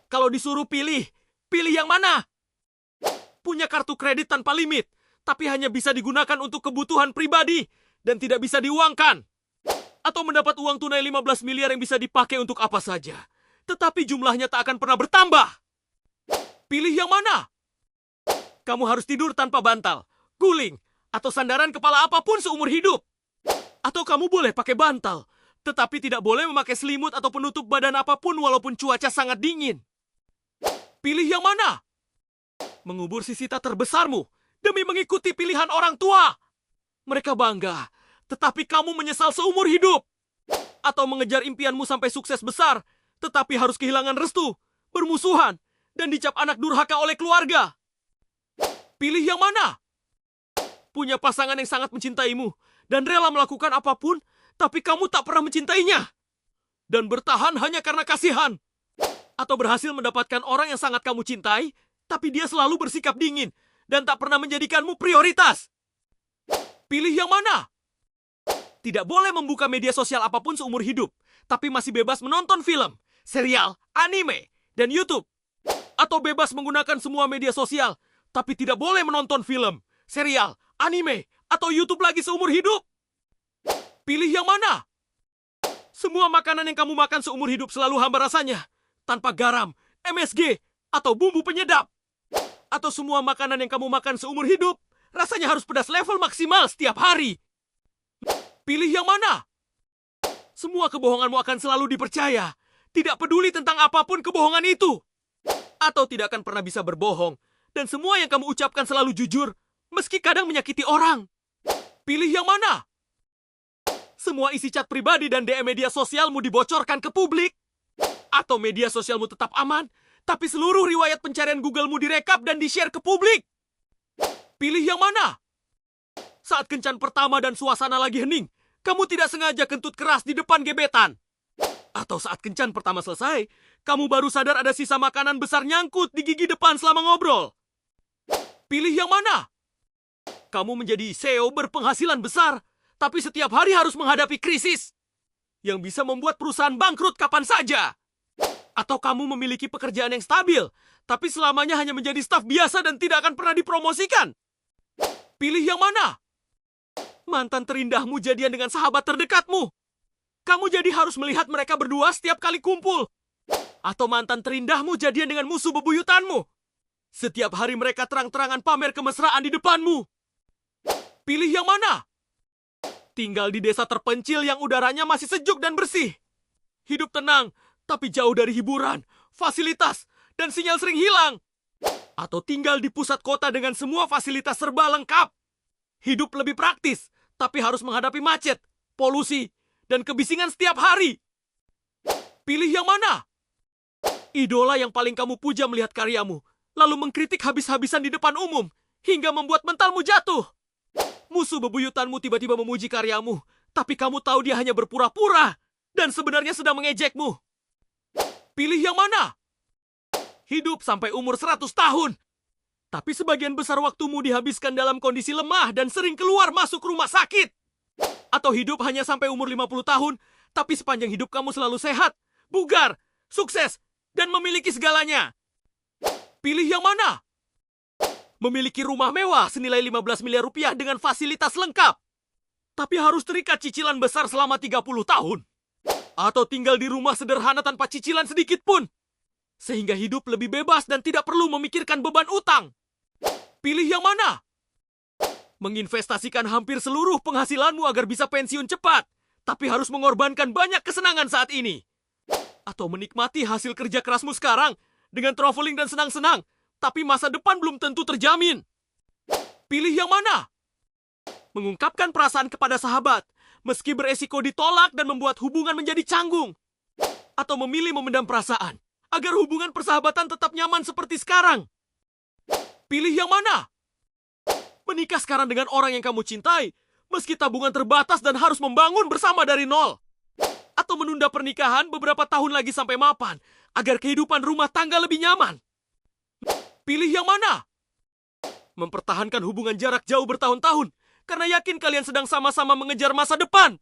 Kalau disuruh pilih, pilih yang mana? Punya kartu kredit tanpa limit, tapi hanya bisa digunakan untuk kebutuhan pribadi dan tidak bisa diuangkan. Atau mendapat uang tunai 15 miliar yang bisa dipakai untuk apa saja, tetapi jumlahnya tak akan pernah bertambah. Pilih yang mana? Kamu harus tidur tanpa bantal, guling, atau sandaran kepala apapun seumur hidup. Atau kamu boleh pakai bantal, tetapi tidak boleh memakai selimut atau penutup badan apapun walaupun cuaca sangat dingin. Pilih yang mana? Mengubur sisa terbesarmu demi mengikuti pilihan orang tua. Mereka bangga, tetapi kamu menyesal seumur hidup. Atau mengejar impianmu sampai sukses besar, tetapi harus kehilangan restu, bermusuhan, dan dicap anak durhaka oleh keluarga. Pilih yang mana? Punya pasangan yang sangat mencintaimu dan rela melakukan apapun, tapi kamu tak pernah mencintainya. Dan bertahan hanya karena kasihan. Atau berhasil mendapatkan orang yang sangat kamu cintai, tapi dia selalu bersikap dingin dan tak pernah menjadikanmu prioritas. Pilih yang mana? Tidak boleh membuka media sosial apapun seumur hidup, tapi masih bebas menonton film, serial, anime, dan YouTube. Atau bebas menggunakan semua media sosial, tapi tidak boleh menonton film, serial, anime, atau YouTube lagi seumur hidup. Pilih yang mana? Semua makanan yang kamu makan seumur hidup selalu hambar rasanya, tanpa garam, MSG, atau bumbu penyedap. Atau semua makanan yang kamu makan seumur hidup, rasanya harus pedas level maksimal setiap hari. Pilih yang mana? Semua kebohonganmu akan selalu dipercaya, tidak peduli tentang apapun kebohongan itu. Atau tidak akan pernah bisa berbohong, dan semua yang kamu ucapkan selalu jujur, meski kadang menyakiti orang. Pilih yang mana? Semua isi chat pribadi dan DM media sosialmu dibocorkan ke publik. Atau media sosialmu tetap aman, tapi seluruh riwayat pencarian Google-mu direkap dan di-share ke publik. Pilih yang mana? Saat kencan pertama dan suasana lagi hening, kamu tidak sengaja kentut keras di depan gebetan. Atau saat kencan pertama selesai, kamu baru sadar ada sisa makanan besar nyangkut di gigi depan selama ngobrol. Pilih yang mana? Kamu menjadi CEO berpenghasilan besar, tapi setiap hari harus menghadapi krisis yang bisa membuat perusahaan bangkrut kapan saja. Atau kamu memiliki pekerjaan yang stabil, tapi selamanya hanya menjadi staf biasa dan tidak akan pernah dipromosikan. Pilih yang mana? Mantan terindahmu jadian dengan sahabat terdekatmu. Kamu jadi harus melihat mereka berdua setiap kali kumpul. Atau mantan terindahmu jadian dengan musuh bebuyutanmu. Setiap hari mereka terang-terangan pamer kemesraan di depanmu. Pilih yang mana? Tinggal di desa terpencil yang udaranya masih sejuk dan bersih. Hidup tenang, tapi jauh dari hiburan, fasilitas, dan sinyal sering hilang. Atau tinggal di pusat kota dengan semua fasilitas serba lengkap. Hidup lebih praktis, tapi harus menghadapi macet, polusi, dan kebisingan setiap hari. Pilih yang mana? Idola yang paling kamu puja melihat karyamu, lalu mengkritik habis-habisan di depan umum, hingga membuat mentalmu jatuh. Musuh bebuyutanmu tiba-tiba memuji karyamu, tapi kamu tahu dia hanya berpura-pura, dan sebenarnya sedang mengejekmu. Pilih yang mana? Hidup sampai umur 100 tahun. Tapi sebagian besar waktumu dihabiskan dalam kondisi lemah dan sering keluar masuk rumah sakit. Atau hidup hanya sampai umur 50 tahun, tapi sepanjang hidup kamu selalu sehat, bugar, sukses, dan memiliki segalanya. Pilih yang mana? Memiliki rumah mewah senilai 15 miliar rupiah dengan fasilitas lengkap, tapi harus terikat cicilan besar selama 30 tahun. Atau tinggal di rumah sederhana tanpa cicilan sedikit pun, sehingga hidup lebih bebas dan tidak perlu memikirkan beban utang. Pilih yang mana? Menginvestasikan hampir seluruh penghasilanmu agar bisa pensiun cepat, tapi harus mengorbankan banyak kesenangan saat ini. Atau menikmati hasil kerja kerasmu sekarang dengan traveling dan senang-senang, tapi masa depan belum tentu terjamin. Pilih yang mana? Mengungkapkan perasaan kepada sahabat, meski beresiko ditolak dan membuat hubungan menjadi canggung. Atau memilih memendam perasaan, agar hubungan persahabatan tetap nyaman seperti sekarang. Pilih yang mana? Menikah sekarang dengan orang yang kamu cintai, meski tabungan terbatas dan harus membangun bersama dari nol. Atau menunda pernikahan beberapa tahun lagi sampai mapan, agar kehidupan rumah tangga lebih nyaman. Pilih yang mana? Mempertahankan hubungan jarak jauh bertahun-tahun, karena yakin kalian sedang sama-sama mengejar masa depan.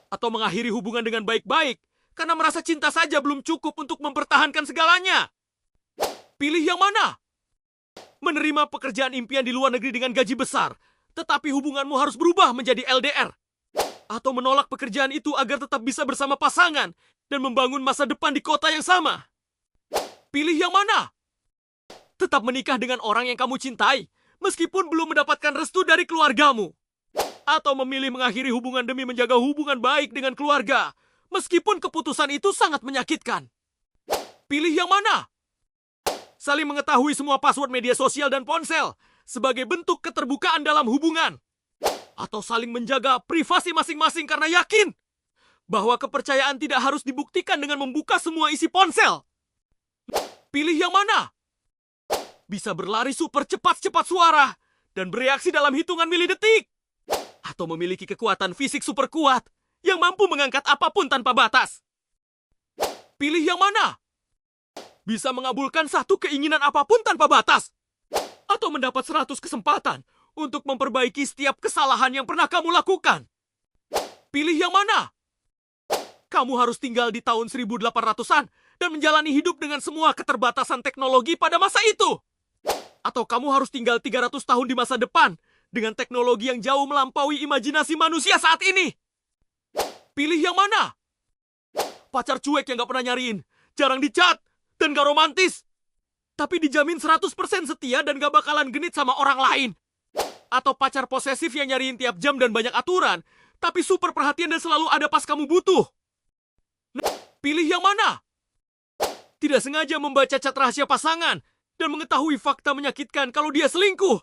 Atau mengakhiri hubungan dengan baik-baik, karena merasa cinta saja belum cukup untuk mempertahankan segalanya. Pilih yang mana? Menerima pekerjaan impian di luar negeri dengan gaji besar, tetapi hubunganmu harus berubah menjadi LDR. Atau menolak pekerjaan itu agar tetap bisa bersama pasangan dan membangun masa depan di kota yang sama. Pilih yang mana? Tetap menikah dengan orang yang kamu cintai, meskipun belum mendapatkan restu dari keluargamu. Atau memilih mengakhiri hubungan demi menjaga hubungan baik dengan keluarga, meskipun keputusan itu sangat menyakitkan. Pilih yang mana? Saling mengetahui semua password media sosial dan ponsel sebagai bentuk keterbukaan dalam hubungan. Atau saling menjaga privasi masing-masing karena yakin bahwa kepercayaan tidak harus dibuktikan dengan membuka semua isi ponsel. Pilih yang mana? Bisa berlari super cepat suara dan bereaksi dalam hitungan milidetik. Atau memiliki kekuatan fisik super kuat yang mampu mengangkat apapun tanpa batas. Pilih yang mana? Bisa mengabulkan satu keinginan apapun tanpa batas. Atau mendapat 100 kesempatan untuk memperbaiki setiap kesalahan yang pernah kamu lakukan. Pilih yang mana? Kamu harus tinggal di tahun 1800-an dan menjalani hidup dengan semua keterbatasan teknologi pada masa itu. Atau kamu harus tinggal 300 tahun di masa depan dengan teknologi yang jauh melampaui imajinasi manusia saat ini. Pilih yang mana? Pacar cuek yang gak pernah nyariin, jarang dicat, dan gak romantis. Tapi dijamin 100% setia dan gak bakalan genit sama orang lain. Atau pacar posesif yang nyariin tiap jam dan banyak aturan, tapi super perhatian dan selalu ada pas kamu butuh. Nah, pilih yang mana? Tidak sengaja membaca cat rahasia pasangan dan mengetahui fakta menyakitkan kalau dia selingkuh.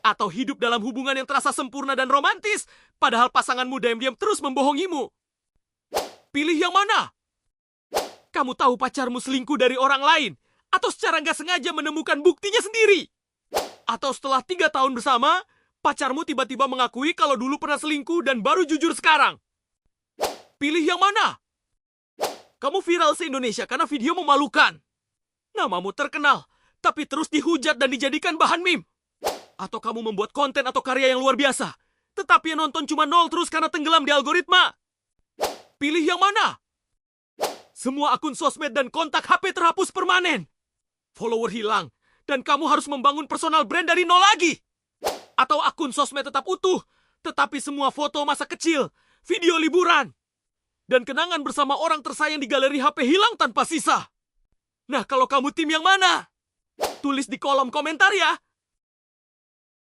Atau hidup dalam hubungan yang terasa sempurna dan romantis, padahal pasanganmu diam-diam terus membohongimu. Pilih yang mana? Kamu tahu pacarmu selingkuh dari orang lain, atau secara nggak sengaja menemukan buktinya sendiri. Atau setelah 3 tahun bersama, pacarmu tiba-tiba mengakui kalau dulu pernah selingkuh dan baru jujur sekarang. Pilih yang mana? Kamu viral se-Indonesia karena video memalukan. Namamu terkenal, tapi terus dihujat dan dijadikan bahan meme. Atau kamu membuat konten atau karya yang luar biasa, tetapi yang nonton cuma 0 terus karena tenggelam di algoritma. Pilih yang mana? Semua akun sosmed dan kontak HP terhapus permanen. Follower hilang, dan kamu harus membangun personal brand dari 0 lagi. Atau akun sosmed tetap utuh, tetapi semua foto masa kecil, video liburan, dan kenangan bersama orang tersayang di galeri HP hilang tanpa sisa. Nah, kalau kamu tim yang mana? Tulis di kolom komentar ya.